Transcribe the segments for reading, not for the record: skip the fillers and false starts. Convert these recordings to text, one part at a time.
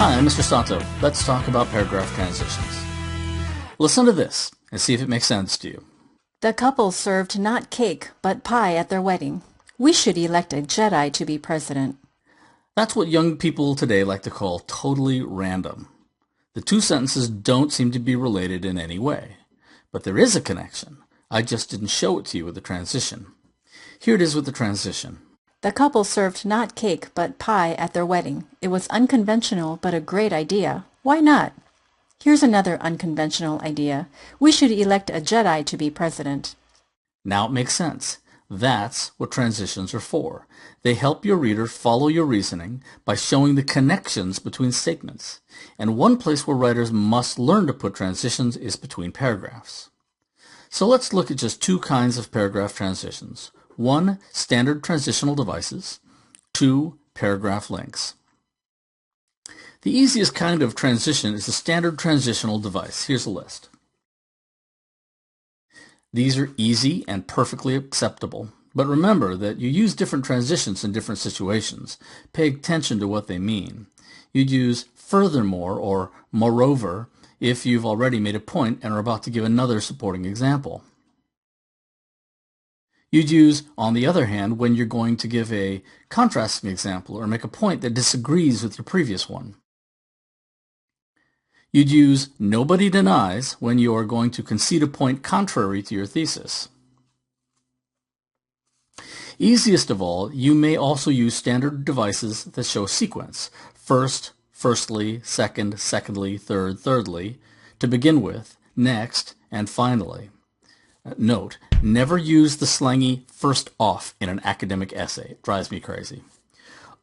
Hi, I'm Mr. Sato. Let's talk about paragraph transitions. Listen to this and see if it makes sense to you. The couple served not cake, but pie at their wedding. We should elect a Jedi to be president. That's what young people today like to call totally random. The two sentences don't seem to be related in any way. But there is a connection. I just didn't show it to you with the transition. Here it is with the transition. The couple served not cake, but pie at their wedding. It was unconventional, but a great idea. Why not? Here's another unconventional idea. We should elect a Jedi to be president. Now it makes sense. That's what transitions are for. They help your reader follow your reasoning by showing the connections between statements. And one place where writers must learn to put transitions is between paragraphs. So let's look at just two kinds of paragraph transitions. 1. Standard transitional devices. 2. Paragraph links. The easiest kind of transition is a standard transitional device. Here's a list. These are easy and perfectly acceptable, but remember that you use different transitions in different situations. Pay attention to what they mean. You'd use furthermore or moreover if you've already made a point and are about to give another supporting example. You'd use on the other hand when you're going to give a contrasting example or make a point that disagrees with your previous one. You'd use nobody denies when you are going to concede a point contrary to your thesis. Easiest of all, you may also use standard devices that show sequence. First, firstly, second, secondly, third, thirdly, to begin with, next, and finally. Note, never use the slangy first off in an academic essay. It drives me crazy.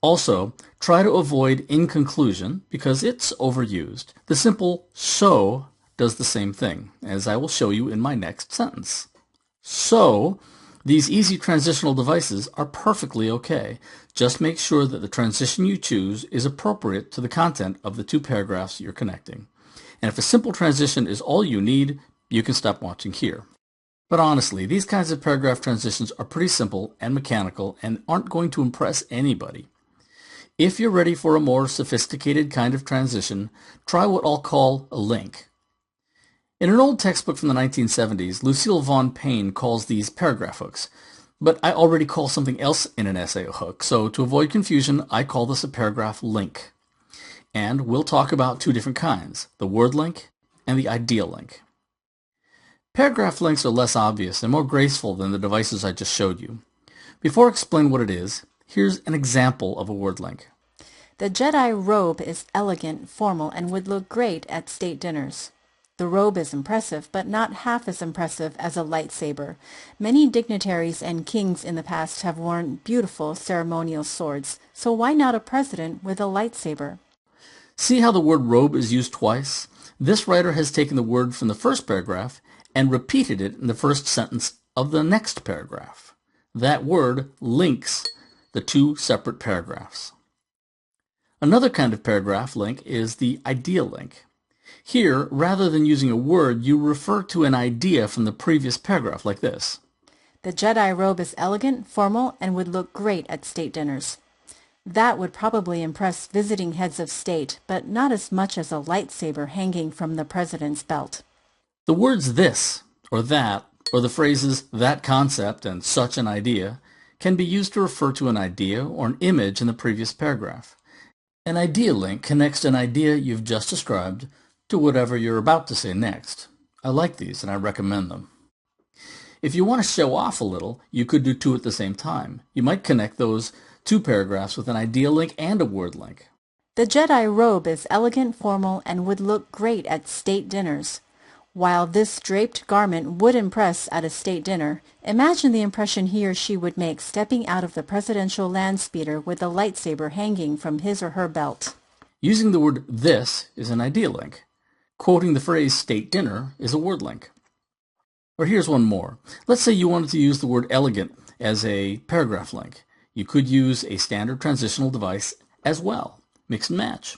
Also, try to avoid in conclusion because it's overused. The simple so does the same thing, as I will show you in my next sentence. So, these easy transitional devices are perfectly okay. Just make sure that the transition you choose is appropriate to the content of the two paragraphs you're connecting. And if a simple transition is all you need, you can stop watching here. But honestly, these kinds of paragraph transitions are pretty simple and mechanical and aren't going to impress anybody. If you're ready for a more sophisticated kind of transition, try what I'll call a link. In an old textbook from the 1970s, Lucille Von Payne calls these paragraph hooks, but I already call something else in an essay a hook, so to avoid confusion, I call this a paragraph link. And we'll talk about two different kinds, the word link and the idea link. Paragraph links are less obvious and more graceful than the devices I just showed you. Before I explain what it is, here's an example of a word link. The Jedi robe is elegant, formal, and would look great at state dinners. The robe is impressive, but not half as impressive as a lightsaber. Many dignitaries and kings in the past have worn beautiful ceremonial swords, so why not a president with a lightsaber? See how the word robe is used twice? This writer has taken the word from the first paragraph and repeated it in the first sentence of the next paragraph. That word links the two separate paragraphs. Another kind of paragraph link is the idea link. Here, rather than using a word, you refer to an idea from the previous paragraph, like this. The Jedi robe is elegant, formal, and would look great at state dinners. That would probably impress visiting heads of state, but not as much as a lightsaber hanging from the president's belt. The words this, or that, or the phrases that concept and such an idea can be used to refer to an idea or an image in the previous paragraph. An idea link connects an idea you've just described to whatever you're about to say next. I like these and I recommend them. If you want to show off a little, you could do two at the same time. You might connect those two paragraphs with an idea link and a word link. The Jedi robe is elegant, formal, and would look great at state dinners. While this draped garment would impress at a state dinner, imagine the impression he or she would make stepping out of the presidential land speeder with a lightsaber hanging from his or her belt. Using the word this is an idea link. Quoting the phrase state dinner is a word link. Or here's one more. Let's say you wanted to use the word elegant as a paragraph link. You could use a standard transitional device as well. Mix and match.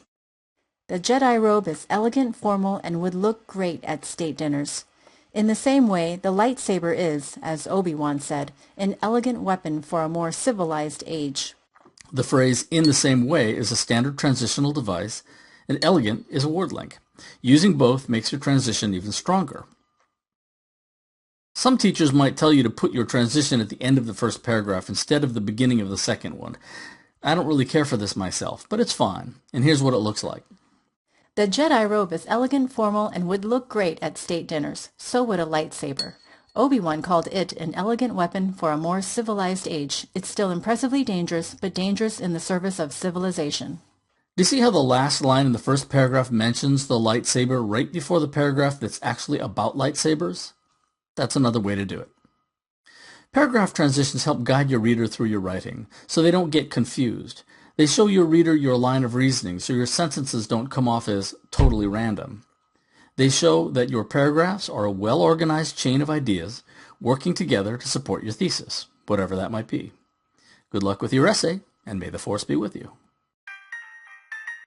The Jedi robe is elegant, formal, and would look great at state dinners. In the same way, the lightsaber is, as Obi-Wan said, an elegant weapon for a more civilized age. The phrase "in the same way" is a standard transitional device, and elegant is a word link. Using both makes your transition even stronger. Some teachers might tell you to put your transition at the end of the first paragraph instead of the beginning of the second one. I don't really care for this myself, but it's fine, and here's what it looks like. The Jedi robe is elegant, formal, and would look great at state dinners. So would a lightsaber. Obi-Wan called it an elegant weapon for a more civilized age. It's still impressively dangerous, but dangerous in the service of civilization. Do you see how the last line in the first paragraph mentions the lightsaber right before the paragraph that's actually about lightsabers? That's another way to do it. Paragraph transitions help guide your reader through your writing, so they don't get confused. They show your reader your line of reasoning, so your sentences don't come off as totally random. They show that your paragraphs are a well-organized chain of ideas working together to support your thesis, whatever that might be. Good luck with your essay, and may the Force be with you.